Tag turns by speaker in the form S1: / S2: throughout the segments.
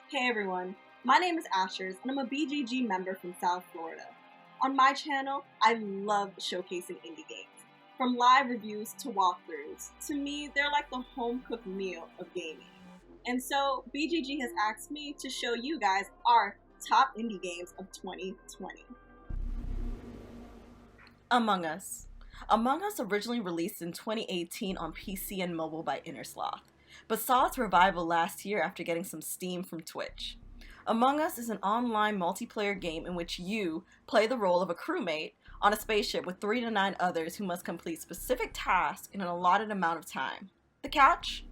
S1: Hey everyone, my name is Asherz and I'm a BGG member from South Florida. On my channel, I love showcasing indie games. From live reviews to walkthroughs, to me, they're like the home-cooked meal of gaming. And so, BGG has asked me to show you guys our top indie games of 2020.
S2: Among Us. Among Us originally released in 2018 on PC and mobile by Innersloth, but saw its revival last year after getting some steam from Twitch. Among Us is an online multiplayer game in which you play the role of a crewmate on a spaceship with 3 to 9 others who must complete specific tasks in an allotted amount of time. The catch?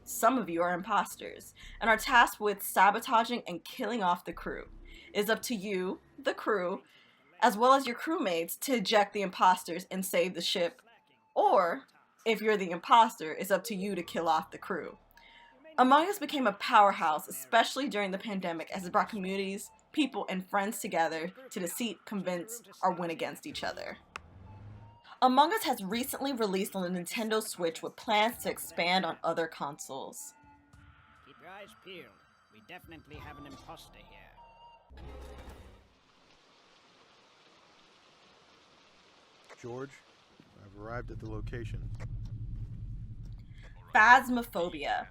S2: Some of you are imposters and are tasked with sabotaging and killing off the crew. It is up to you, the crew, as well as your crewmates to eject the imposters and save the ship. Or, if you're the imposter, it's up to you to kill off the crew. Among Us became a powerhouse, especially during the pandemic, as it brought communities, people, and friends together to deceive, convince, or win against each other. Among Us has recently released on the Nintendo Switch with plans to expand on other consoles.
S3: Keep your eyes peeled. We definitely have an imposter here.
S4: George, I've arrived at the location.
S2: Phasmophobia.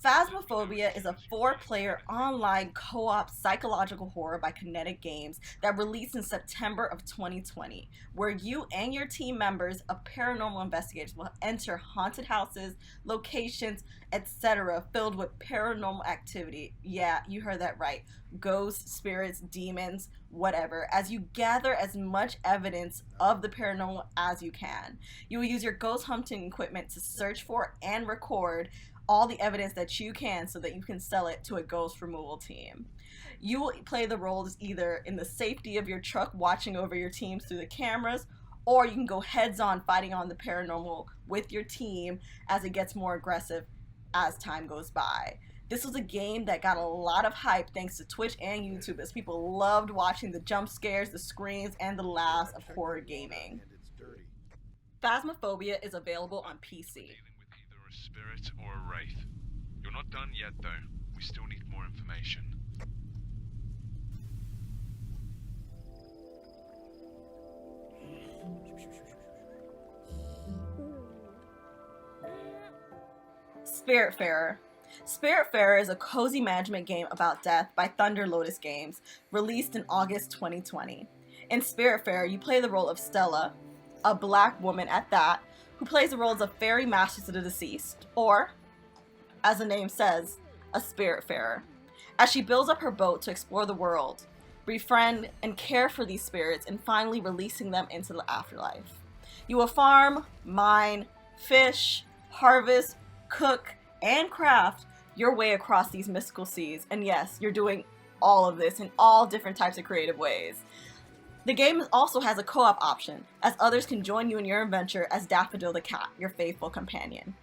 S2: Phasmophobia is a 4-player online co-op psychological horror by Kinetic Games that released in September of 2020, where you and your team members of paranormal investigators will enter haunted houses, locations, etc. filled with paranormal activity. Yeah, you heard that right. Ghosts, spirits, demons, whatever, as you gather as much evidence of the paranormal as you can. You will use your ghost hunting equipment to search for and record all the evidence that you can so that you can sell it to a ghost removal team. You will play the roles either in the safety of your truck watching over your teams through the cameras, or you can go heads on fighting on the paranormal with your team as it gets more aggressive as time goes by. This was a game that got a lot of hype thanks to Twitch and YouTube, as people loved watching the jump scares, the screams, and the laughs of horror gaming. Phasmophobia is available on PC.
S5: Dealing with either a spirit or a wraith. You're not done yet though. We still need more information.
S2: Spiritfarer. Spiritfarer is a cozy management game about death by Thunder Lotus Games, released in August 2020. In Spiritfarer, you play the role of Stella, a black woman at that, who plays the roles of fairy masters to the deceased, or, as the name says, a spiritfarer, as she builds up her boat to explore the world, befriend and care for these spirits, and finally releasing them into the afterlife. You will farm, mine, fish, harvest, cook, and craft your way across these mystical seas, and yes, you're doing all of this in all different types of creative ways. The game also has a co-op option, as others can join you in your adventure as Daffodil the cat, your faithful companion.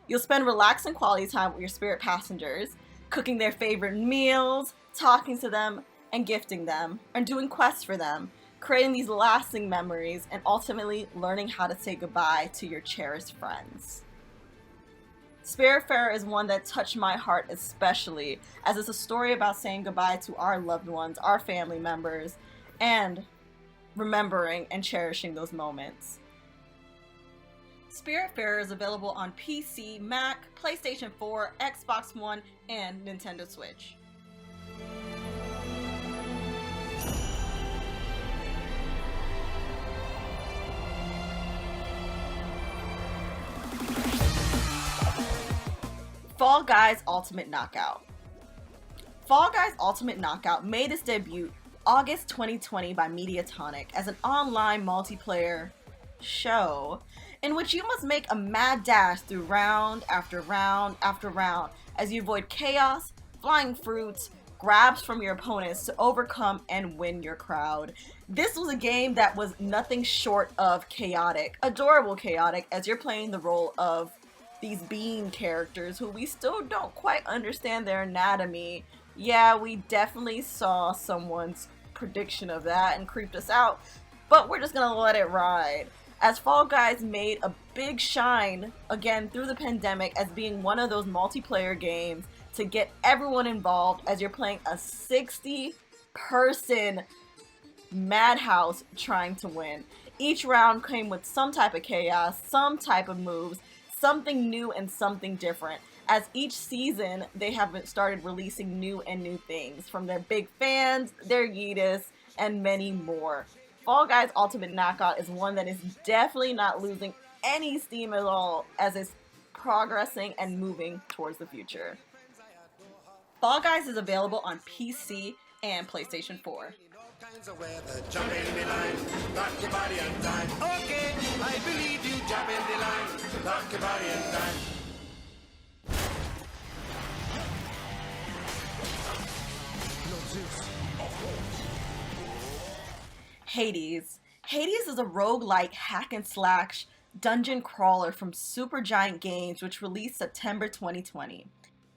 S2: You'll spend relaxing quality time with your spirit passengers, cooking their favorite meals, talking to them, and gifting them, and doing quests for them, creating these lasting memories, and ultimately learning how to say goodbye to your cherished friends. Spiritfarer is one that touched my heart especially, as it's a story about saying goodbye to our loved ones, our family members, and remembering and cherishing those moments. Spiritfarer is available on PC, Mac, PlayStation 4, Xbox One, and Nintendo Switch. Fall Guys Ultimate Knockout. Fall Guys Ultimate Knockout made its debut August 2020 by Mediatonic as an online multiplayer show in which you must make a mad dash through round after round after round as you avoid chaos, flying fruits, grabs from your opponents to overcome and win your crowd. This was a game that was nothing short of chaotic, adorable chaotic, as you're playing the role of these bean characters who we still don't quite understand their anatomy. Yeah, we definitely saw someone's prediction of that and creeped us out, but we're just gonna let it ride. As Fall Guys made a big shine again through the pandemic as being one of those multiplayer games to get everyone involved as you're playing a 60-person madhouse trying to win. Each round came with some type of chaos, some type of moves, something new and something different. As each season, they have started releasing new things from their big fans, their yeetus, and many more. Fall Guys Ultimate Knockout is one that is definitely not losing any steam at all as it's progressing and moving towards the future. Fall Guys is available on PC and PlayStation 4. Hades. Hades is a roguelike hack and slash dungeon crawler from Supergiant Games, which released September 2020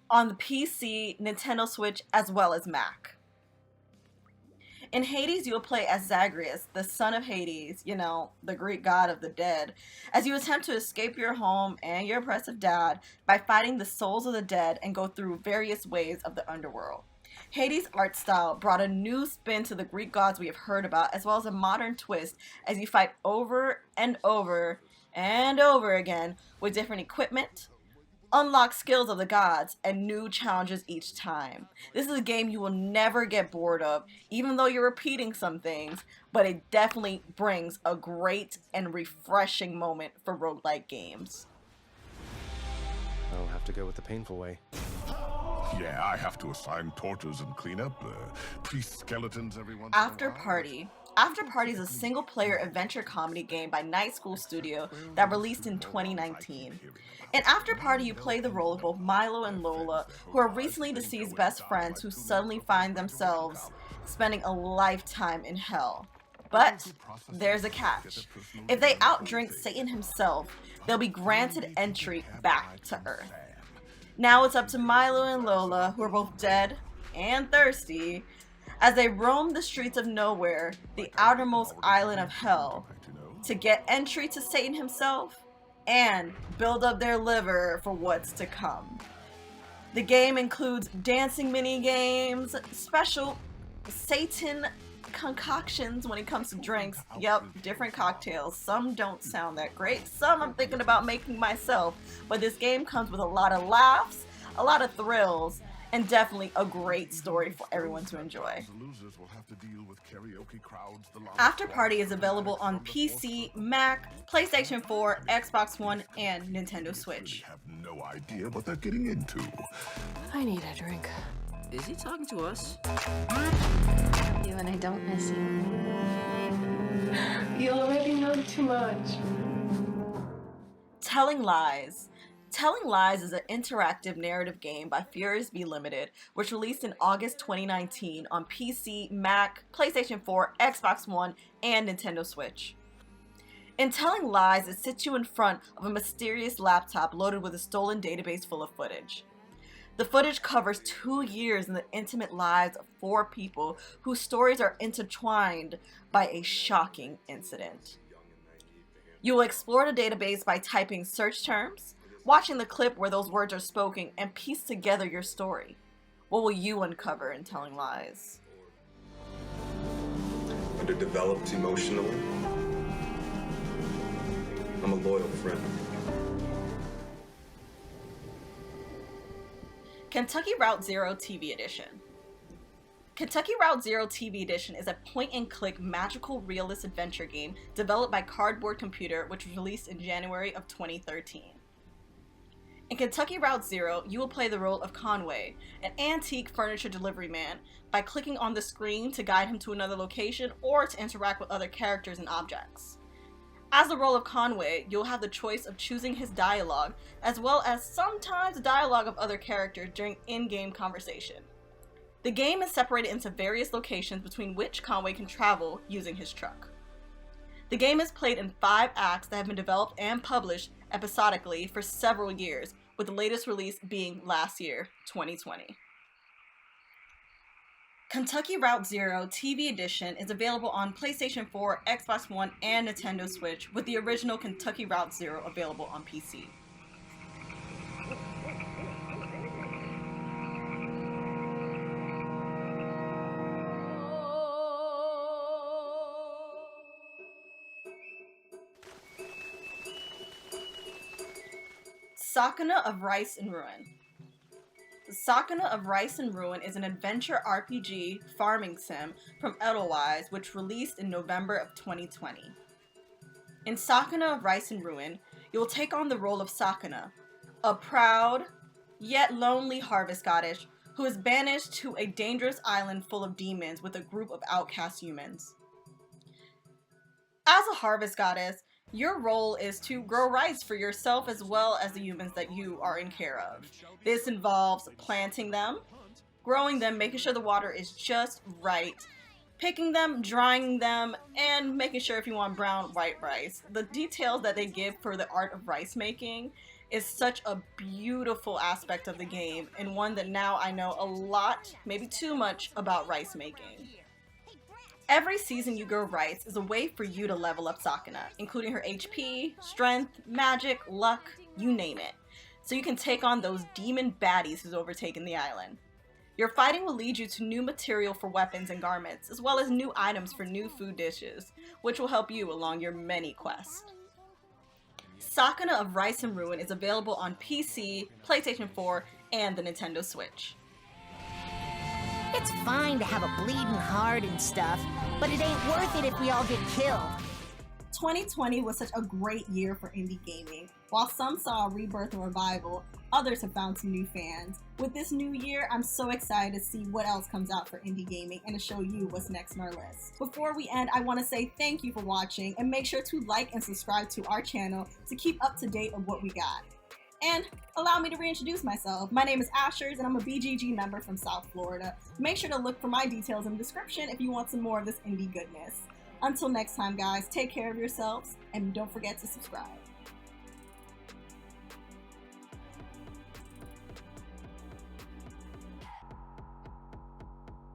S2: on the PC, Nintendo Switch, as well as Mac. In Hades, you'll play as Zagreus, the son of Hades, the Greek god of the dead, as you attempt to escape your home and your oppressive dad by fighting the souls of the dead and go through various ways of the underworld. Hades' art style brought a new spin to the Greek gods we have heard about, as well as a modern twist as you fight over and over and over again with different equipment, unlock skills of the gods, and new challenges each time. This is a game you will never get bored of, even though you're repeating some things, but it definitely brings a great and refreshing moment for roguelike games.
S6: I'll have to go with the painful way.
S7: Yeah, I have to assign torches and clean up priest skeletons every once
S2: After Party. After Party is a single-player adventure comedy game by Night School Studio that released in 2019. In After Party, you play the role of both Milo and Lola, who are recently deceased best friends who suddenly find themselves spending a lifetime in hell. But there's a catch. If they outdrink Satan himself, they'll be granted entry back to Earth. Now it's up to Milo and Lola, who are both dead and thirsty, as they roam the streets of nowhere, the outermost island of hell, to get entry to Satan himself and build up their liver for what's to come. The game includes dancing mini-games, special Satan concoctions when it comes to drinks. Yep, different cocktails. Some don't sound that great. Some I'm thinking about making myself. But this game comes with a lot of laughs, a lot of thrills, and definitely a great story for everyone to enjoy. After Party is available on PC, Mac, PlayStation 4, Xbox One, and Nintendo Switch.
S7: I have no idea what they're getting into.
S8: I need a drink.
S9: Is he talking to us?
S8: You and I don't miss you.
S10: You already know too much.
S2: Telling Lies. Telling Lies is an interactive narrative game by Furious Be Limited, which released in August 2019 on PC, Mac, PlayStation 4, Xbox One, and Nintendo Switch. In Telling Lies, it sits you in front of a mysterious laptop loaded with a stolen database full of footage. The footage covers 2 years in the intimate lives of 4 people whose stories are intertwined by a shocking incident. You will explore the database by typing search terms, watching the clip where those words are spoken, and piece together your story. What will you uncover in Telling Lies?
S11: Underdeveloped emotionally. I'm a loyal friend.
S2: Kentucky Route Zero TV Edition. Kentucky Route Zero TV Edition is a point-and-click magical realist adventure game developed by Cardboard Computer, which was released in January of 2013. In Kentucky Route Zero, you will play the role of Conway, an antique furniture delivery man, by clicking on the screen to guide him to another location or to interact with other characters and objects. As the role of Conway, you'll have the choice of choosing his dialogue, as well as sometimes the dialogue of other characters during in-game conversation. The game is separated into various locations between which Conway can travel using his truck. The game is played in 5 acts that have been developed and published episodically for several years, with the latest release being last year, 2020. Kentucky Route Zero TV Edition is available on PlayStation 4, Xbox One, and Nintendo Switch, with the original Kentucky Route Zero available on PC. Sakuna of Rice and Ruin. Sakuna of Rice and Ruin is an adventure RPG farming sim from Edelweiss, which released in November of 2020. In Sakuna of Rice and Ruin, you will take on the role of Sakuna, a proud, yet lonely harvest goddess who is banished to a dangerous island full of demons with a group of outcast humans. As a harvest goddess, your role is to grow rice for yourself as well as the humans that you are in care of. This involves planting them, growing them, making sure the water is just right, picking them, drying them, and making sure if you want brown, white rice. The details that they give for the art of rice making is such a beautiful aspect of the game, and one that now I know a lot, maybe too much, about rice making. Every season you grow rice is a way for you to level up Sakuna, including her HP, strength, magic, luck, you name it, so you can take on those demon baddies who's overtaken the island. Your fighting will lead you to new material for weapons and garments, as well as new items for new food dishes, which will help you along your many quests. Sakuna of Rice and Ruin is available on PC, PlayStation 4, and the Nintendo Switch.
S12: It's fine to have a bleeding heart and stuff, but it ain't worth it if we all get killed.
S1: 2020 was such a great year for indie gaming. While some saw a rebirth and revival, others have found some new fans. With this new year, I'm so excited to see what else comes out for indie gaming and to show you what's next in our list. Before we end, I want to say thank you for watching and make sure to like and subscribe to our channel to keep up to date on what we got. And allow me to reintroduce myself. My name is Asherz and I'm a BGG member from South Florida. Make sure to look for my details in the description if you want some more of this indie goodness. Until next time guys, take care of yourselves and don't forget to subscribe.